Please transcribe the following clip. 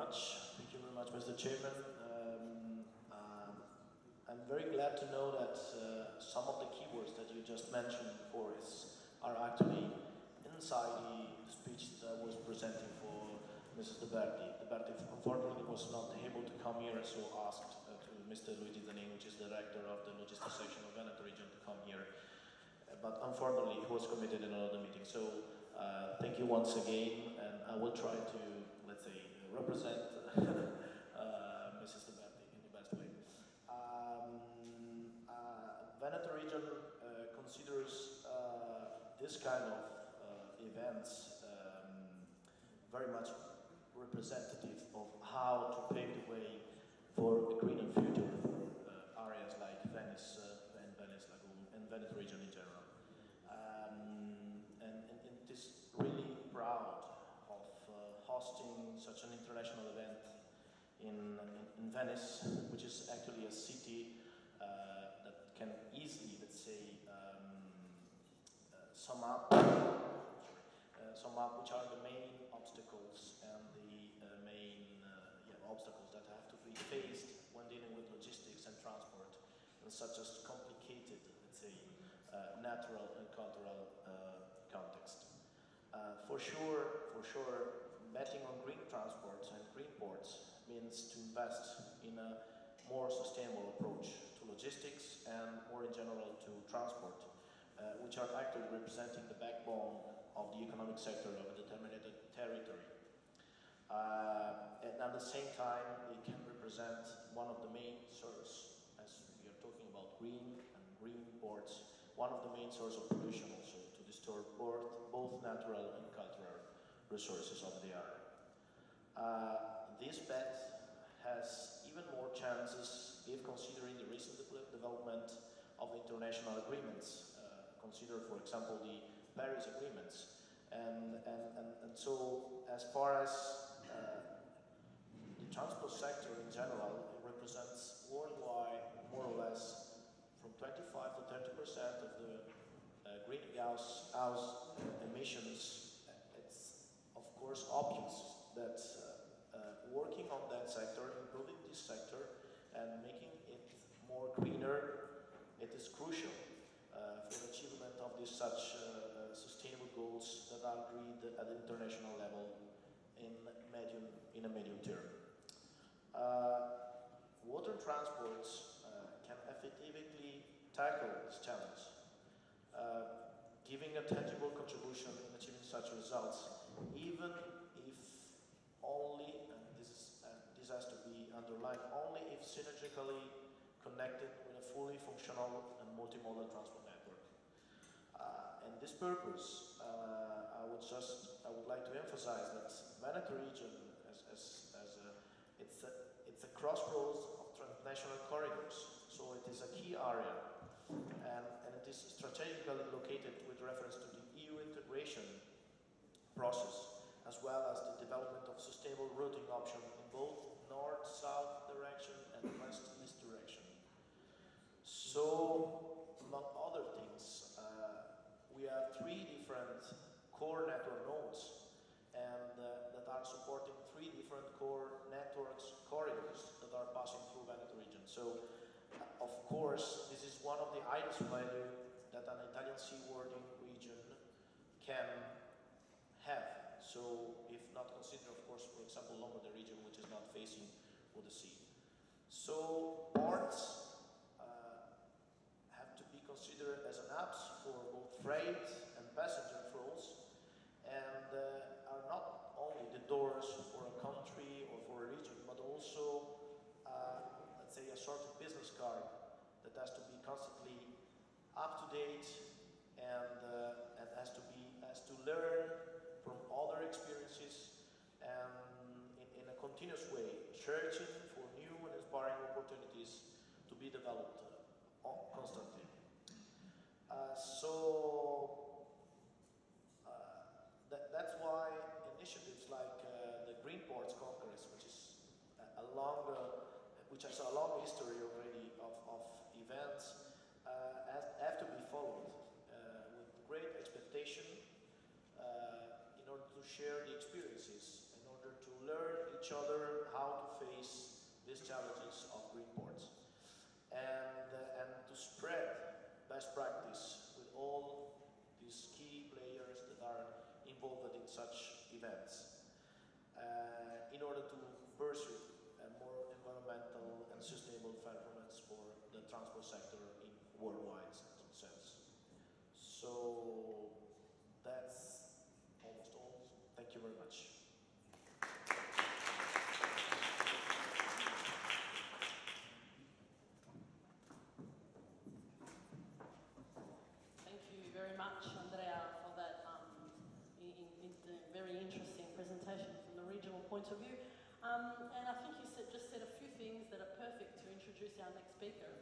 much. Thank you very much, Mr. Chairman. I'm very glad to know that some of the keywords that you just mentioned before are actually inside the speech that I was presenting for Mrs. De Berti unfortunately was not able to come here, so asked to Mr. Luigi Zanin, which is director of the logistics section of Veneto region, to come here. But unfortunately, he was committed in another meeting. So thank you once again, and I will try to, let's say, represent Mrs. De Berti in the best way. Veneto region considers this kind of events very much representative of how to pave the way for a greener future for areas like Venice and Venice Lagoon and Veneto region in general. And it is really proud of hosting such an international event in Venice, which is actually a city that can easily, let's say, sum up which are the main obstacles and the main obstacles that have to be faced when dealing with logistics and transport in such a complicated, let's say, natural and cultural context. For sure, betting on green transports and green ports means to invest in a more sustainable approach to logistics and more in general to transport, which are actually representing the backbone of the economic sector of a determined territory. And at the same time, it can represent one of the main sources, as we are talking about green and green ports, one of the main sources of pollution also, to disturb both natural and cultural resources of the area. This bet has even more chances if considering the recent development of international agreements. Consider, for example, the Paris agreements. And so, as far as the transport sector in general, it represents worldwide more or less from 25 to 30% of the greenhouse emissions. It's of course obvious that working on that sector, improving this sector, and making it more greener, it is crucial for the achievement of these such sustainable goals that are agreed at the international level in a medium term. Water transports can effectively tackle this challenge, giving a tangible contribution in achieving such results, even if only, and this has to be underlined, only if synergistically connected with a fully functional and multimodal transport network. And this purpose, I would like to emphasize that Veneto region, it's a crossroads of transnational corridors, so it is a key area, and it is strategically located with reference to the EU integration process, as well as the development of sustainable routing options in both north-south direction and west-east direction. So, among other things, we have 3 different core network nodes and that are supporting 3 different core networks corridors that are passing through Veneto region. So, of course, this is one of the highest value that an Italian seaworthy region can have. So, if not considered, of course, for example, Lombardy region, which is not facing with the sea. So, ports have to be considered as an hubs for both freight and passenger flows, and are not only the doors for a country or for a region, but also, let's say, a sort of business card that has to be constantly up to date and has to learn from other experiences and in a continuous way, searching for new and inspiring opportunities to be developed constantly. That's why initiatives like the Green Ports Congress, which has a long history already of events, have to be followed with great expectation in order to share the experiences, in order to learn each other challenges of green ports, and to spread best practice with all these key players that are involved in such events in order to pursue a more environmental and sustainable performance for the transport sector in worldwide sense. So that's almost all. Thank you very much. Thank you very much, Andrea, for that very interesting presentation from the regional point of view. And I think you just said a few things that are perfect to introduce our next speaker.